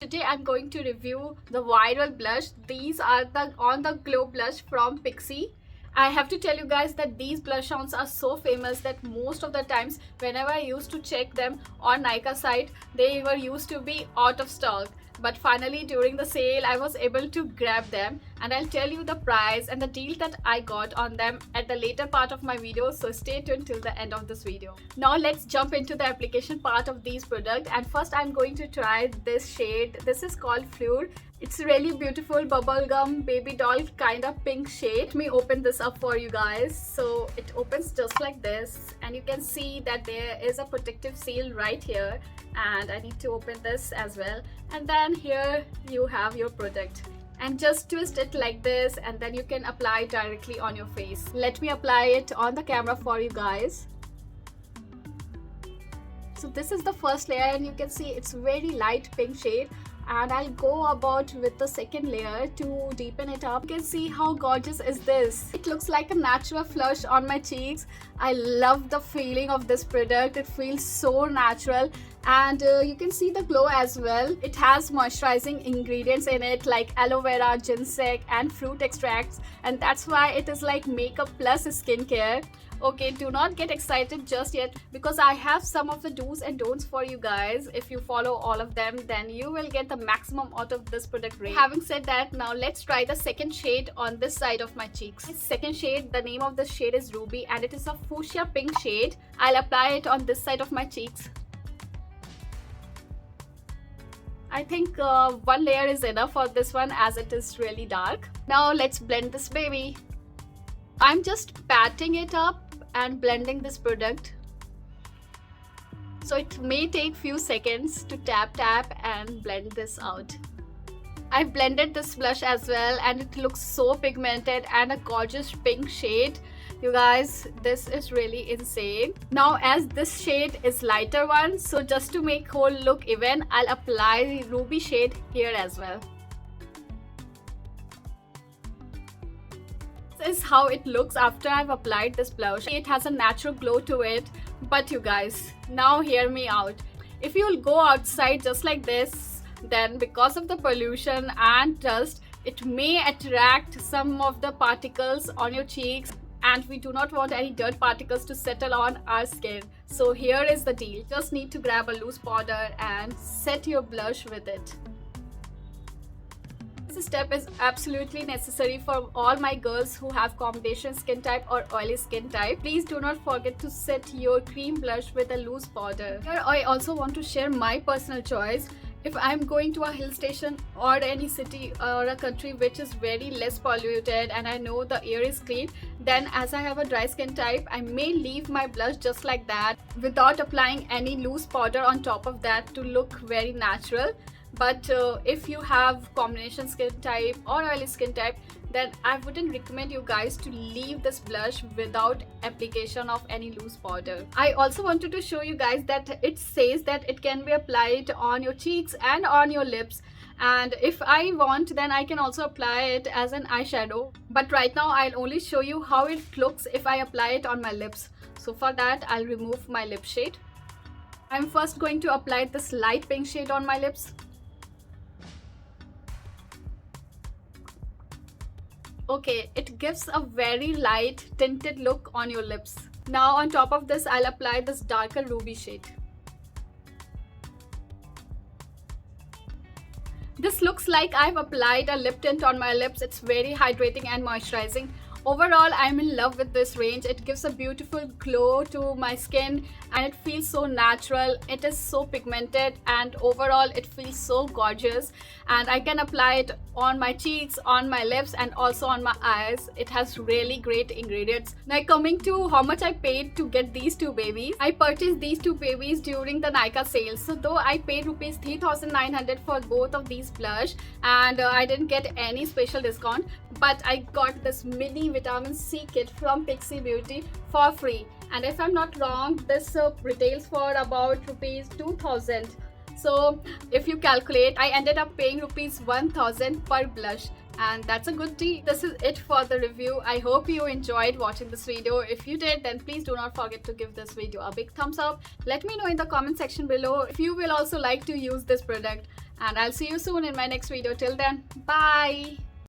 Today I'm going to review the viral blush. These are the On-the-Glow blush from Pixi. I have to tell you guys that these blush ons are so famous that most of the times whenever I used to check them on Nykaa site, they were used to be out of stock. But finally during the sale I was able to grab them, and I'll tell you the price and the deal that I got on them at the later part of my video, so stay tuned till the end of this video. Now let's jump into the application part of these products, and first I'm going to try this shade. This is called Fleur. It's really beautiful bubblegum baby doll kind of pink shade. Let me open this up for you guys. So it opens just like this, and you can see that there is a protective seal right here, and I need to open this as well. And then here you have your product, and just twist it like this, and then you can apply it directly on your face. Let me apply it on the camera for you guys. So this is the first layer, and you can see it's very light pink shade, and I'll go about with the second layer to deepen it up. You can see how gorgeous is this. It looks like a natural flush on my cheeks. I love the feeling of this product. It feels so natural, and you can see the glow as well. It has moisturizing ingredients in it like aloe vera, ginseng and fruit extracts, and that's why it is like makeup plus skincare. Okay, do not get excited just yet, because I have some of the do's and don'ts for you guys. If you follow all of them, then you will get the maximum out of this product range. Having said that, now let's try the second shade on this side of my cheeks. This second shade, the name of this shade is Ruby, and it is a fuchsia pink shade. I'll apply it on this side of my cheeks. I think one layer is enough for this one as it is really dark. Now let's blend this baby. I'm just patting it up and blending this product, so it may take few seconds to tap and blend this out. I blended this blush as well, and it looks so pigmented and a gorgeous pink shade. You guys, this is really insane. Now as this shade is lighter one, so just to make whole look even, I'll apply the Ruby shade here as well. This is how it looks after I've applied this blush. It has a natural glow to it. But you guys, now hear me out. If you'll go outside just like this, then because of the pollution and dust, it may attract some of the particles on your cheeks, and we do not want any dirt particles to settle on our skin. So here is the deal. Just need to grab a loose powder and set your blush with it. This step is absolutely necessary for all my girls who have combination skin type or oily skin type. Please do not forget to set your cream blush with a loose powder. Here I also want to share my personal choice. If I'm going to a hill station or any city or a country which is very less polluted and I know the air is clean, then as I have a dry skin type, I may leave my blush just like that without applying any loose powder on top of that to look very natural. But if you have combination skin type or oily skin type, then I wouldn't recommend you guys to leave this blush without application of any loose powder. I also wanted to show you guys that it says that it can be applied on your cheeks and on your lips, and if I want, then I can also apply it as an eyeshadow. But right now I'll only show you how it looks if I apply it on my lips. So for that, I'll remove my lip shade. I'm first going to apply this light pink shade on my lips. Okay, it gives a very light tinted look on your lips. Now on top of this, I'll apply this darker ruby shade. This looks like I've applied a lip tint on my lips. It's very hydrating and moisturizing. Overall, I'm in love with this range. It gives a beautiful glow to my skin, and it feels so natural. It is so pigmented, and overall it feels so gorgeous, and I can apply it on my cheeks, on my lips, and also on my eyes. It has really great ingredients. Now coming to how much I paid to get these two babies. I purchased these two babies during the Nykaa sale. So though I paid rupees 3,900 for both of these blush, and I didn't get any special discount, but I got this mini vitamin C kit from Pixi Beauty for free, and if I'm not wrong, this retails for about rupees 2,000. So if you calculate, I ended up paying rupees 1,000 per blush, and that's a good tea. This is it for the review. I hope you enjoyed watching this video. If you did, then please do not forget to give this video a big thumbs up. Let me know in the comment section below if you will also like to use this product, and I'll see you soon in my next video. Till then, bye.